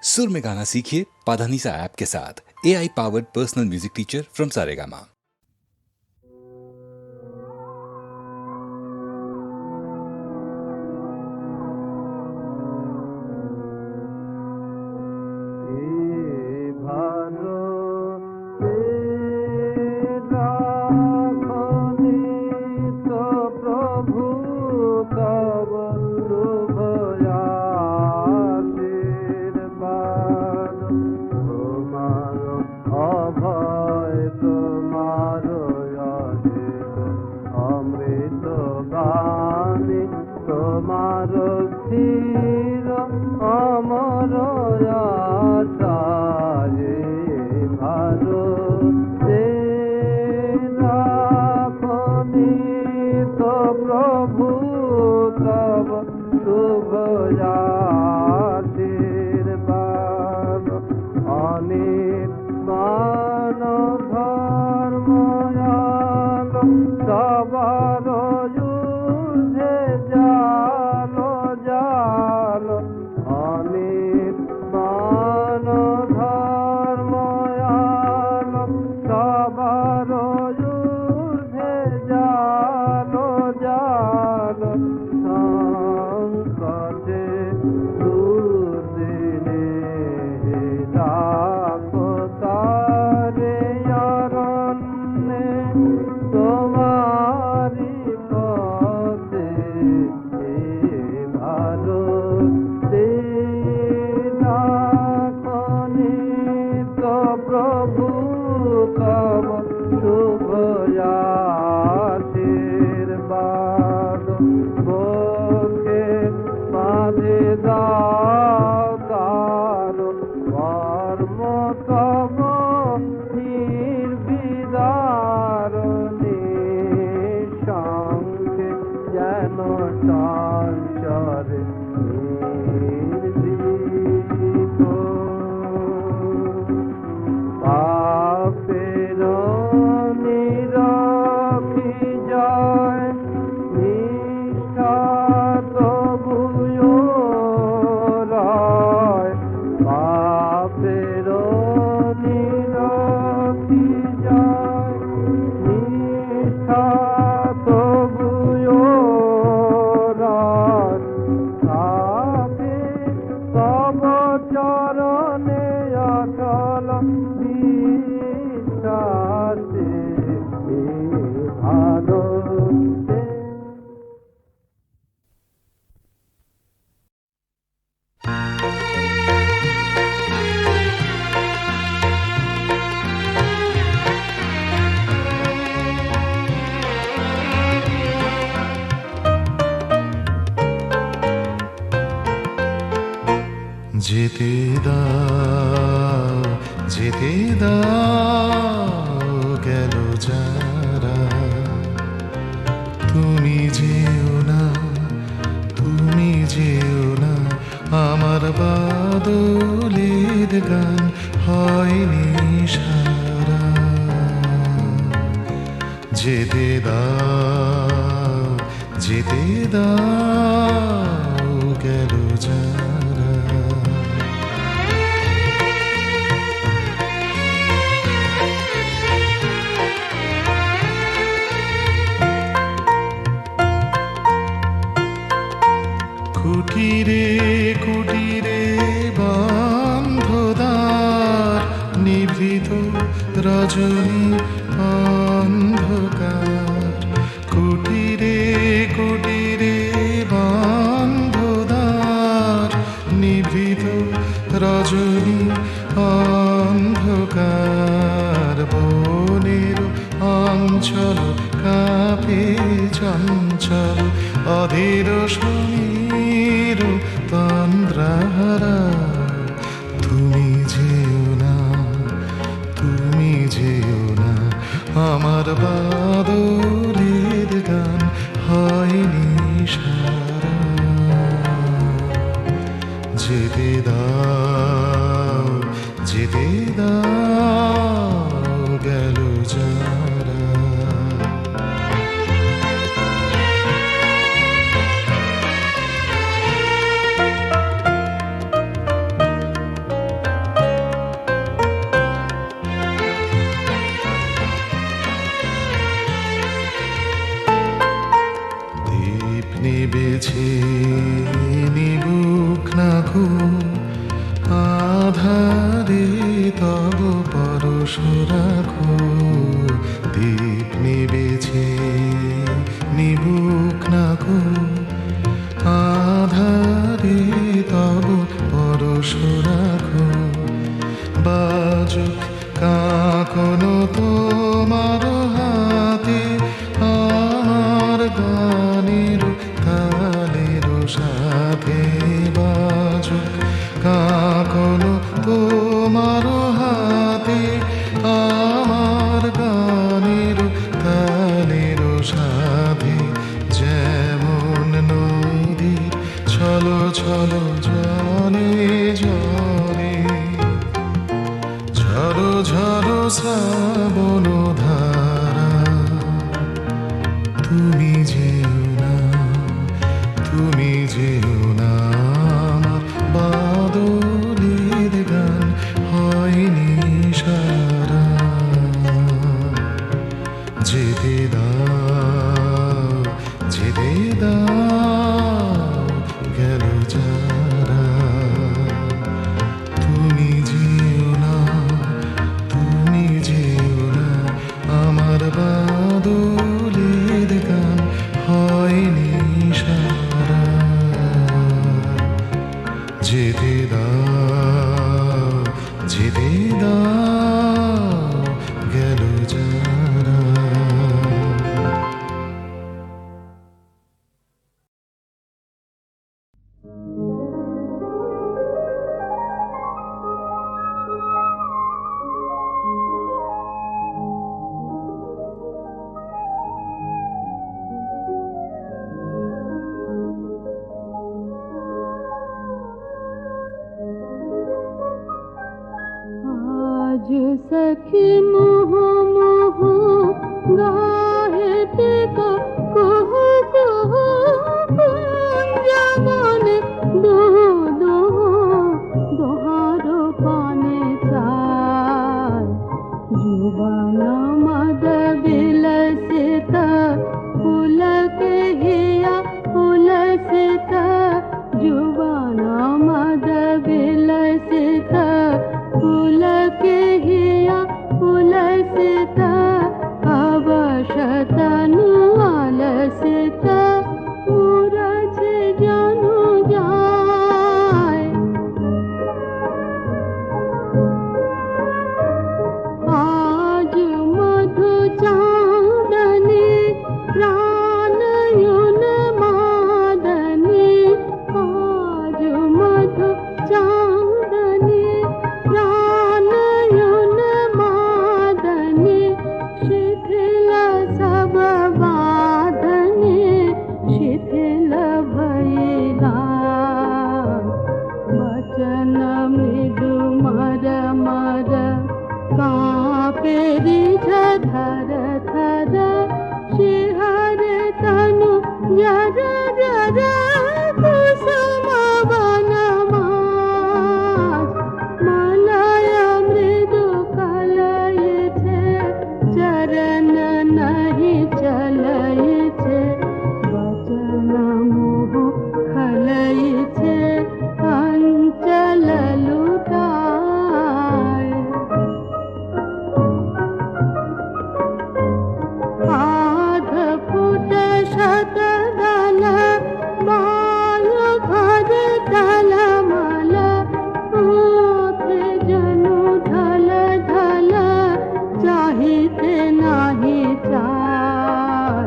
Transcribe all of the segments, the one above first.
सुर में गाना सीखिए पाधानीसा ऐप के साथ। AI powered personal music teacher from Saregama. যেতে দাও গেল যারা, তুমি যেও না আমার বাদলের গান হয়নি সারা। যেতে দাও গেল যারা। কুটিরে কুটিরে বন্ধদার, নিভৃত রজনী অন্ধকার। কুটিরে কুটিরে বন্ধদার, নিভৃত রজনী অন্ধকার। বনের অঞ্চল কাঁপে চঞ্চল, অধীর সমীর তন্দ্রাহারা। তুমি যেও না আমার বাদলের গান হয়নি সারা। যেতে দাও গেল যারা। রাখো বাজুক কাঁকনো তোমার হাতে আমার গানের তালের সাথে বাজুক কাঁকনো তোমার হাতে আমার গানের তালের সাথে যেমন নদীর ছলো ছলো জলে জলে ঝরো ঝরো শ্রাবণ ধারা তুমি যেও না তুমি যেও না আমার বাদলের গান হয়নি সারা যেতে দাও যেতে দাও গেল যারা তুমি যেও না তুমি যেও না আমার বাদলের গান হয়নি সারা যেতে দাও যেতে দাও গেল যারা आज सखी मोह मोह गाहे का कह कह कुंजवन दो दो दोहारो पाने चार जुबान मद बिलसित पुलक हिया पुलसित जुबान मद बिलसित पुलक हिया पुलसित अवशतनु अलसित सूरज जनु जाय आज मधु चांदनी प्राणयुन मादनी आज मधु चांदनी प्राणयुन मादनी शिथिल सब बाधनी शिथिल भैला वचन मृदु मर मर कापे रिझ धर धर शिहर तनु जर जर कुसुम वन मास मलय मृदु कलय छे चरण नहीं चलय छे वचन मुह खलय छे अंचल लुटाय आध फुट शत दल बाल घर तल मल आँख जनु ढल ढल चाहिते नाही चार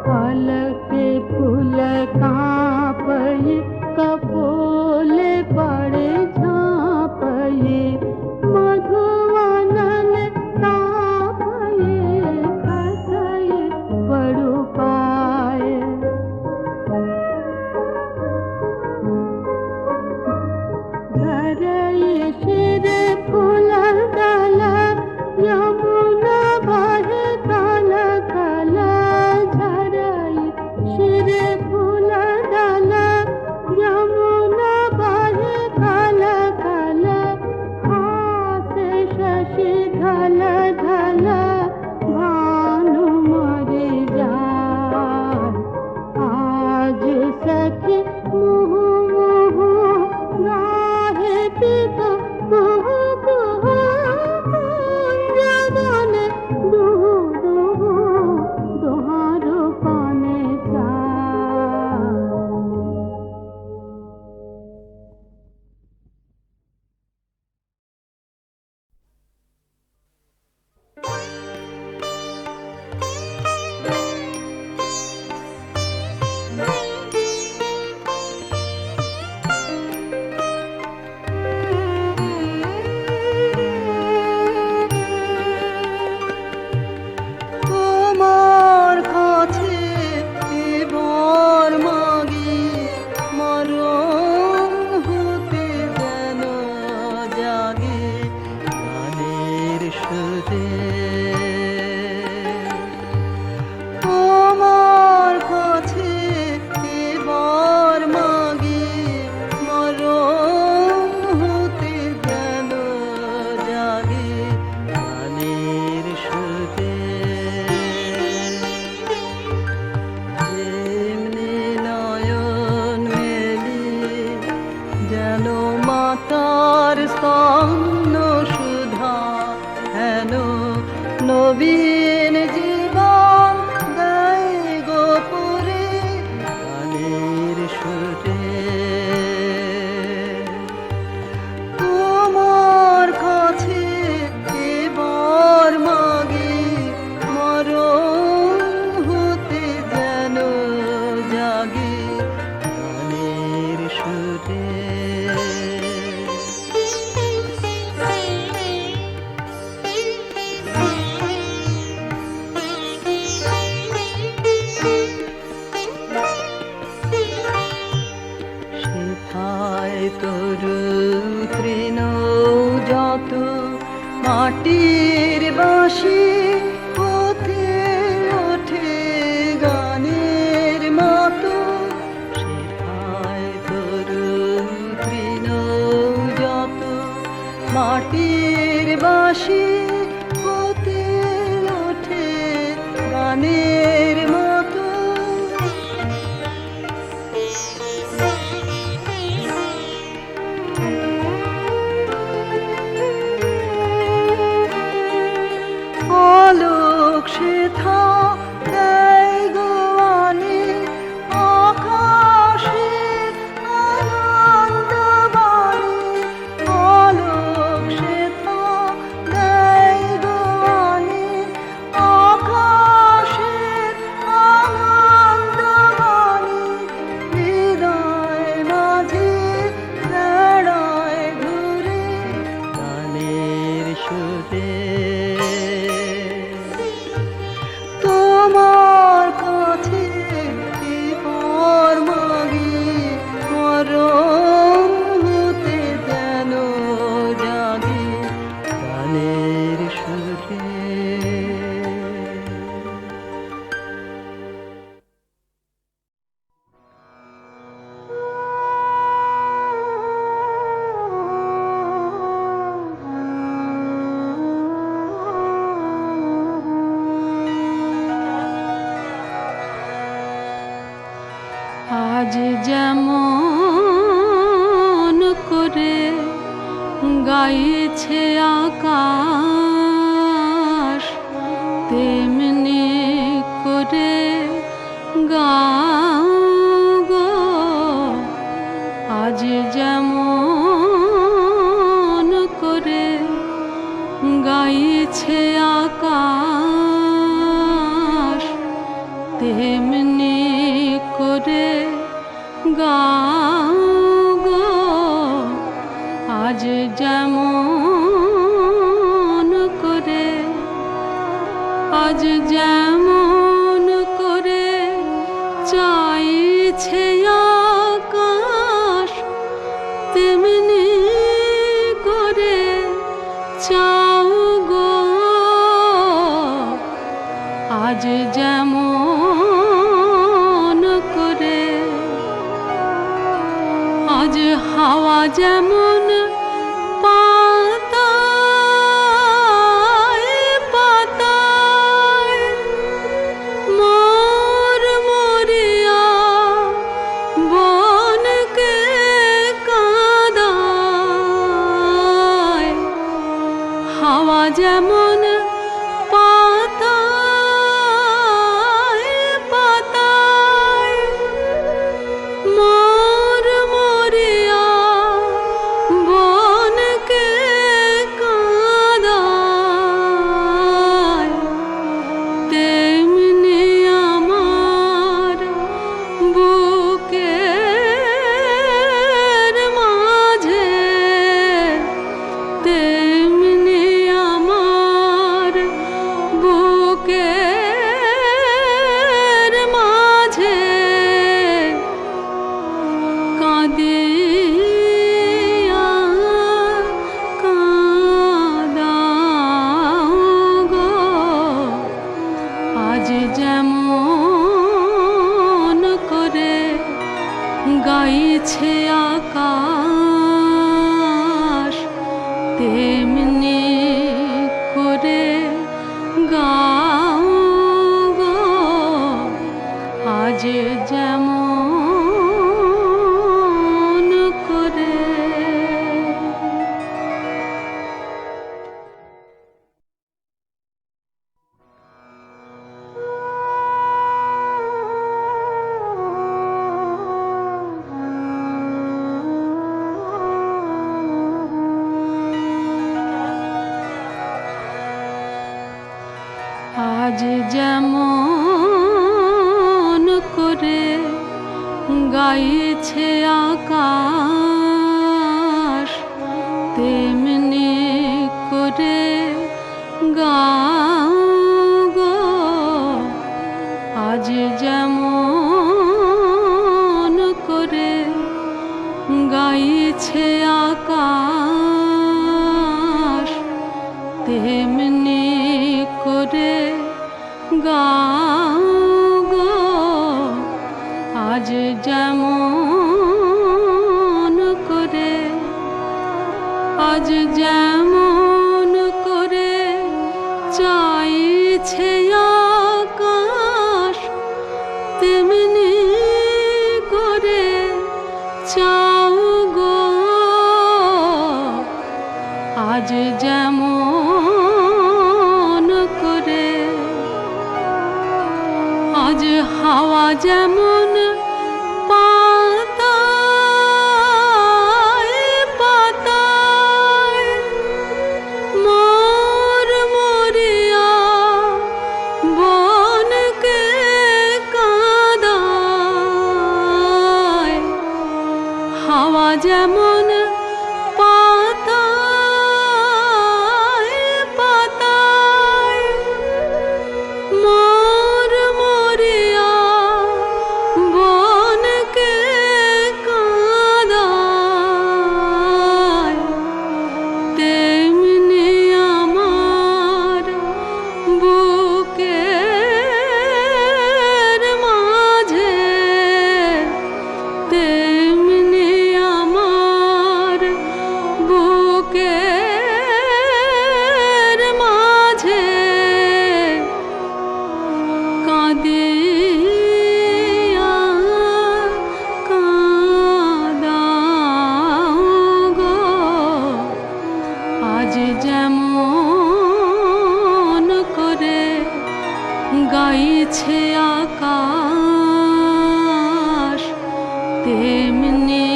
फल के फूल कांपये कपोले पड़े झाँपये मधुवनन तापये खसये पड़ु पाए धरये शिर फूल दल यमुना बहे कल कल झरये शिर फूल दल यमुना बहे कल कल हासे शशि ढल ढल भानु मरि जाय आज सखी मुह मुह गाहे पिता कुहु कुहु कुंजवन दुहु दुहु दोहारो पाने चार তোমার স্তন্য সুধা হেন নবীন জীবন গাই গোপুরে গানের সুরে তোমার কাছে এবার মাগে মরণ হতে যেন জাগে গানের সুরে সেথায় তরু তৃণ যত মাটির বাঁশি হতে ওঠে গানের মতো সেথায় তরু তৃণ যত মাটির বাঁশি হতে ওঠে গানের মতো আলোক সেথা দেয় গোয়ানে আকাশে আনন্দ বাণী আলোক সেথা দেয় গোয়ানে আকাশে আনন্দ বাণী হৃদয় মাঝে বেড়ায় ঘুরে গানের সুরে তোমার কাছে এবার মাগি মরণ হতে যেন জাগে গানের সুরে আজ যেমন করে গাইছে আকাশ তেমনি করে গাও গো আজ যেমন করে গাইছে আকাশ তেমনি করে গাও গো আজ যেমন করে আজ যেমন করে চাইছে আকাশ তেমনি করে চাও গো আজ যেমন করে আজ হাওয়া যেমন পাতায় পাতায় মোর মরিয়া বনকে কাঁদায় হাওয়া যেমন পাতায় পাতায় মোর মরিয়া বনকে কাঁদায় তেমনি আমার বুকের মাঝে তেমনি আমার যে যেমন করে গাইছে আকাশ তেমনি করে গাও গো। আজ যেমন করে গাইছে আকাশ তেমনি করে গাও গো। আজ যেমন করে, আজ যেমন করে চাইছে আকাশ তেমনি করে চাও গো। আজ যেমন করে, আজ হাওয়া যেমন পাতায় পাতায় মোর মরিয়া বনকে কাঁদায়। হাওয়া যেমন পাতায় পাতায় মোর মরিয়া বনকে কাঁদায়, তেমনি আমার বুকের মাঝে, তেমনি আমার বুকের মাঝে কাঁদিয়া কাঁদাও গো। আজ যেমন করে গাইছে আকাশ তেমনি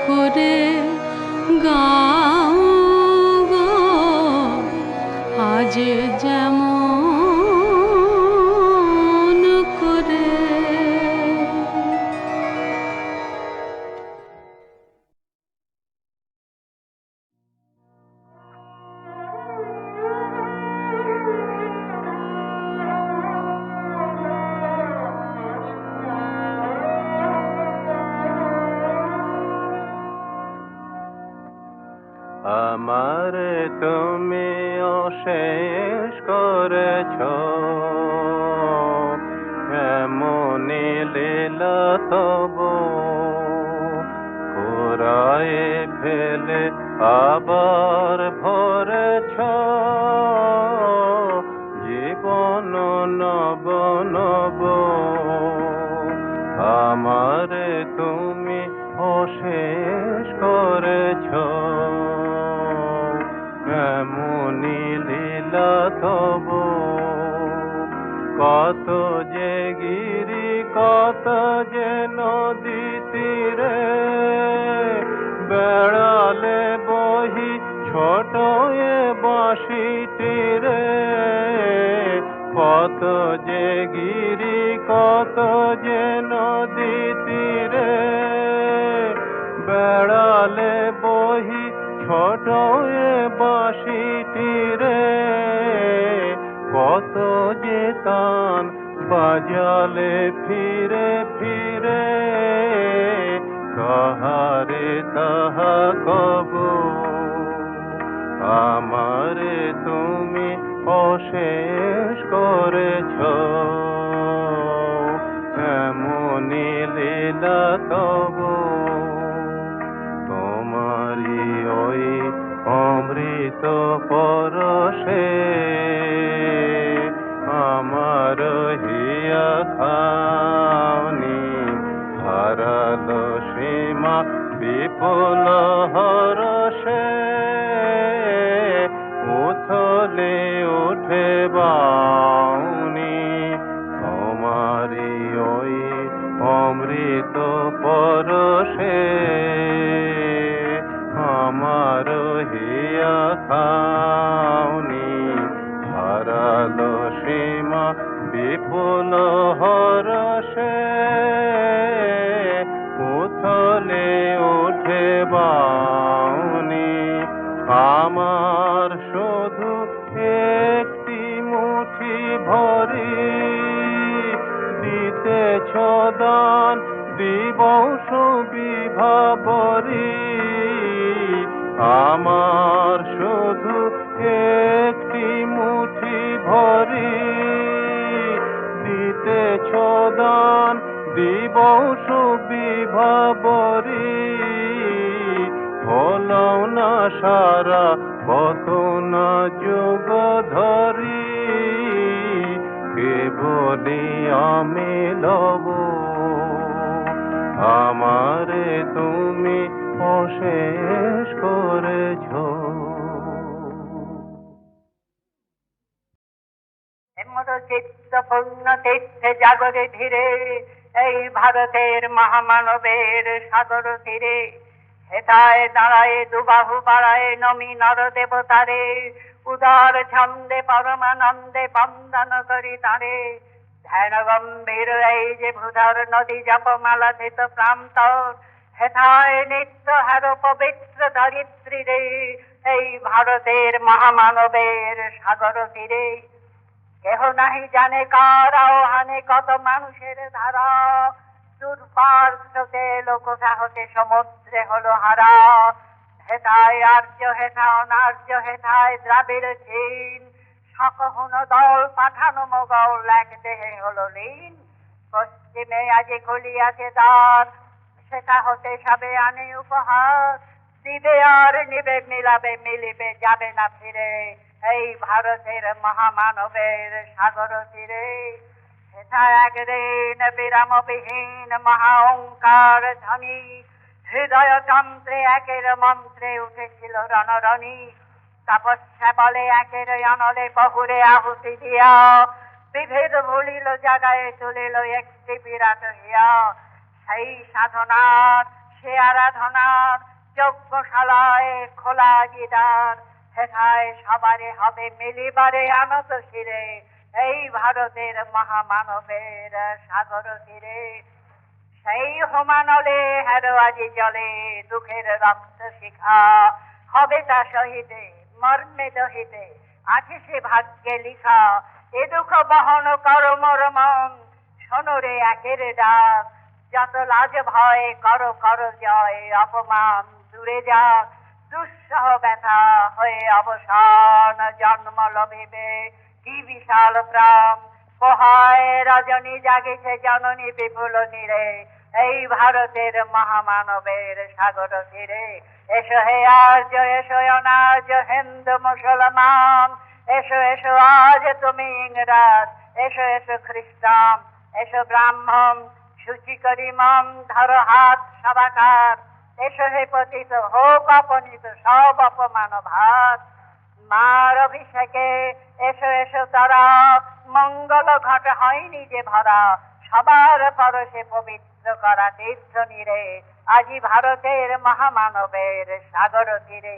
করে গাও গো। আজ যেমন করে। আমার তুমি অশেষ করেছ, এমনি লীলা তব পুরায়ে ফেলে আবার ভরেছ জীবন নব নব। আমার তুমি অশেষ করেছ, এমনি লীলা তব কত যে গিরি কত যে নদী তীরে বেড়ালে বহি ছোট এ বাঁশিটিরে। কত যে গিরি কত যে নদী তীরে বেড়ালে বহি ছোট এ বাঁশিটিরে। কত যে তান বাজালে ফিরে ফিরে কাহারে তাহা কব। আমারে তুমি অশেষ করেছ, এমনি লীলা তব তোমারি ওই অমৃত পরশে আমার হিয়া খাওনি হারালো সীমা বিপুল হরষে। উথলে উঠে বাউনি তোমারি ওই অমৃত পরশে আমার হিয়া খাওনি হারালো সীমা প্রবল হরষে উথলে ওঠে বাউনি, আমার শুধু একটি মুঠি ভরি দিতেছ দান দিবংশ বিভাবরী, আমার শুধু একটি মুঠি ভরি দিতেছ দান দিবংশ বিভাবরী, হলো না সারা কত না যুগ ধরি, কেবলি আমি লব আমারে তুমি অশেষ করেছ। চিত্ত পূর্ণ তীর্থে জাগরে ধীরে এই ভারতের মহামানবের সাগর তীরে, হেতায় দাঁড়ায় দুবাহু বাড়ায় নমি নর দেবতারে, উদার ছন্দে পরমানন্দে বন্দন করি তারে, ধ্যান গম্ভীর এই যে ভূধর নদী জপমালা ধৃত প্রান্তর, হেথায় নিত্য হার পবিত্র ধরিত্রী রে এই ভারতের মহামানবের সাগর তীরে, কেহ নাহি জানে কার আহ্বানে কত মানুষের ধারা, দুর্বার স্রোতে লোক সাহসে সমুদ্রে হলো হারা, হেথায় আর্য হেথা অনার্য হেথায় দ্রাবিড় চীন, সকহন দল পাঠানো মোগল এক দেহে হলো লীন, পশ্চিমে আজি খুলিয়াছে দ্বার সেটা হতে সবে আনে উপহার, দিবে আর নিবে মিলাবে মিলিবে যাবে না ফিরে এই ভারতের মহামানবের সাগর তীরে, হেথা একদিন বিরামবিহীন মহা ওঙ্কার ধ্বনি, হৃদয় তন্ত্রে একের মন্ত্রে উঠেছিল রণরণী, তপস্যা বলে একের অনলে বহুরে আহুতি দিয়া, বিভেদ ভুলিল জাগায় তুলিল একটি বিরাট হিয়া, সেই সাধনার সে আরাধনার যজ্ঞশালায় খোলা গিদার, হেথায় সবারে হবে মিলিবারে আনত শিরে এই ভারতের মহামানবের সাগর তীরে, সেই হোমানলে হেরো আজি জলে দুঃখের রক্ত শিখা, হবে তা শহীদে মর্মে দহিতে আছে সে ভাগ্যে লিখা, এ দুঃখ বহন কর মোর মন শোনো রে একের ডাক, যত লাজ ভয় করো করো জয় অপমান দূরে যাক, দুঃসহ ব্যথা হয়ে অবসান জন্ম লভিবে কি বিশাল প্রাণ, পোহায় রজনী জাগিছে জননী বিপুল নীরে এই ভারতের মহামানবের সাগর তীরে, এসো হে আর্য এসো অনার্য হিন্দু মুসলমান, এসো এসো আজ তুমি ইংরাজ, এসো এসো খ্রিস্টান, এসো ব্রাহ্মণ সূচি করি মন ধরো হাত সবাকার, এসো হে পতিত হোক অপনীত সব অপমান ভাত, মার অভিষেকে এসো এসো তারা মঙ্গল ঘট হয়নি যে ভরা, সবার পরশে পবিত্র করা তীর্থ নীরে আজি ভারতের মহামানবের সাগর তীরে।